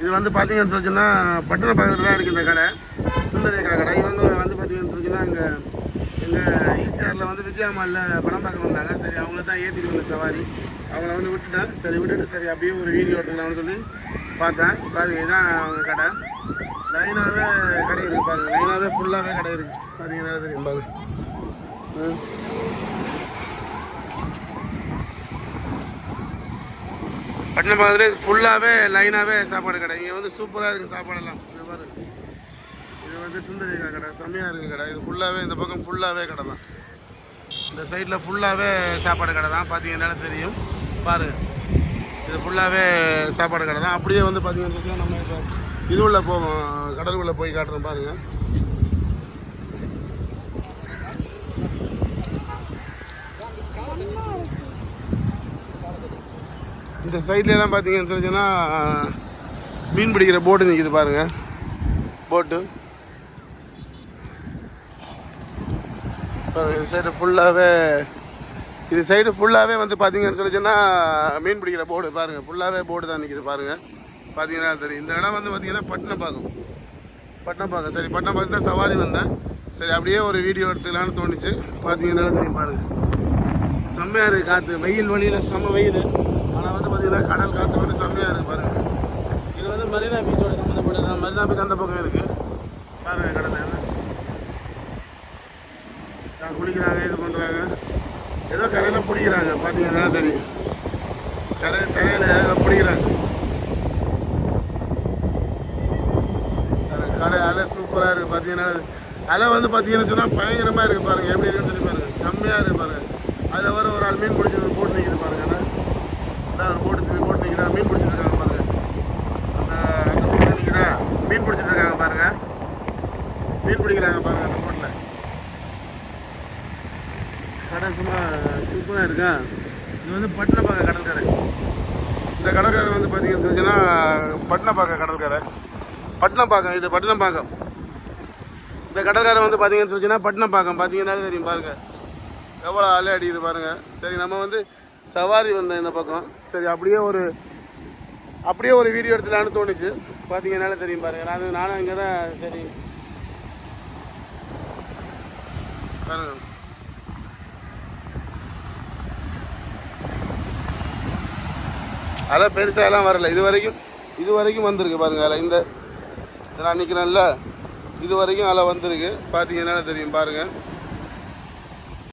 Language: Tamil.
இது வந்து பார்த்தீங்கன்னு சொல்லிச்சுன்னா பட்டண பக்கத்தில் தான் இருக்குது இந்த கடை, சுந்தரேகா கடை. இவங்க வந்து பார்த்தீங்கன்னு சொல்லிச்சுன்னா இங்கே எங்கள் ஈசிஆரில் வந்து விஜயா மாலில் படம் பார்க்க வந்தாங்க. சரி அவங்கள தான் ஏற்றிட்டு வந்த சவாரி, அவங்கள வந்து விட்டுட்டேன். சரி விட்டுட்டு சரி அப்படியே ஒரு வீடியோ எடுத்துக்கலாம்னு சொல்லி பார்த்தேன். பாருங்கள் இதுதான் அவங்க கடை. லைனாகவே கடை இருக்குது பாருங்கள், லைனாகவே ஃபுல்லாகவே கடை இருக்குது. பார்த்தீங்கன்னா தெரியும் பாருங்கள். பட்டணம் பக்கத்துலேயே ஃபுல்லாகவே லைனாகவே சாப்பாடு கடை. இங்கே வந்து சூப்பராக இருக்குது சாப்பாடெல்லாம். இது பாருங்க, இது வந்து சுந்தரேகா கடை, செம்மையாக இருக்குது கடை. இது ஃபுல்லாகவே இந்த பக்கம் ஃபுல்லாகவே கடை தான். இந்த சைடில் ஃபுல்லாகவே சாப்பாடு கடை தான். பார்த்தீங்கன்னா தெரியும் பாருங்கள், இது ஃபுல்லாகவே சாப்பாடு கடை தான். அப்படியே வந்து பார்த்தீங்கன்னா நம்ம இப்போ இது உள்ள போவோம், கடலுக்குள்ளே போய் காட்டுறோம் பாருங்கள். இந்த சைட்லலாம் பார்த்தீங்கன்னு சொல்லிச்சுன்னா மீன் பிடிக்கிற போட்டு நிற்கிது பாருங்கள், போட்டு. இது சைடு ஃபுல்லாகவே வந்து பார்த்தீங்கன்னு சொல்லிச்சுன்னா மீன் பிடிக்கிற போர்டு பாருங்கள், ஃபுல்லாகவே போர்டு தான் நிற்கிது பாருங்கள். பார்த்தீங்கன்னா தெரியும். இந்த இடம் வந்து பார்த்தீங்கன்னா பட்டணப்பாக்கம். சரி பட்டணப்பாக்கம் தான் சவாரி வந்தேன். சரி அப்படியே ஒரு வீடியோ எடுத்துக்கலான்னு தோணுச்சு. பார்த்தீங்கன்னா தெரியும் பாருங்கள், செம்மையாக இருக்குது காற்று. வெயில் வழியில் செம்ம வெயில், ஆனால் வந்து பார்த்தீங்கன்னா கடல் காற்று வந்து செம்மையாக இருக்குது பாருங்கள். இது வந்து மெரினா பீச்சோட சம்மந்தப்பட்டது. மெரினா பீச் அந்த பக்கம் இருக்குது பாருங்கள். கடலில் குளிக்கிறாங்க, இது பண்ணுறாங்க, ஏதோ கரையில் பிடிக்கிறாங்க. பார்த்தீங்கன்னா தெரியும், கரையில் பிடிக்கிறாங்க. கடை அலை சூப்பராக இருக்குது. பார்த்தீங்கன்னா அலை வந்து பார்த்தீங்கன்னு சொன்னால் பயங்கரமாக இருக்குது பாருங்கள். எப்படி இருக்குன்னு சொல்லி பாருங்கள், செம்மையாக இருக்குது பாருங்கள். அதில் வர ஒரு ஆள் மீன் பிடிச்சி போட்டு நிற்கிது பாருங்கள். அதான் ஒரு போட்டு நிற்கிறா, மீன் பிடிச்சிட்டு இருக்காங்க பாருங்கள். அந்த போட்டு நிற்கிறா, மீன் பிடிச்சிட்டு இருக்காங்க பாருங்கள், மீன் பிடிக்கிறாங்க பாருங்கள் அந்த போட்டில். கடை சும்மா சூப்பராக இருக்கா. இது வந்து பட்டணப்பாக்கம் கடற்கரை. இந்த கடற்கரை வந்து பார்த்தீங்கன்னு சொல்லிச்சுன்னா பட்டணப்பாக்கம் கடற்கரை, பட்டணப்பாக்கம். இது பட்டணப்பாக்கம். இந்த கடற்கரை வந்து பார்த்தீங்கன்னு சொல்லிச்சுன்னா பட்டணப்பாக்கம். பார்த்தீங்கன்னா தெரியும் பாருங்கள் எவ்வளோ அலை அடிக்குது பாருங்கள். சரி நம்ம வந்து சவாரி வந்தேன் இந்த பக்கம். சரி அப்படியே ஒரு வீடியோ எடுத்துலான்னு தோணுச்சு. பார்த்தீங்கன்னால தெரியும் பாருங்கள், நானும் இங்கே தான். சரி பாருங்கள், அலை பெருசாலாம் வரல. இது வரைக்கும் வந்திருக்கு பாருங்கள் அலை. இந்த நான் நிற்கிறேன்ல, இது வரைக்கும் அலை வந்திருக்கு. பார்த்தீங்கன்னா தெரியும் பாருங்கள்.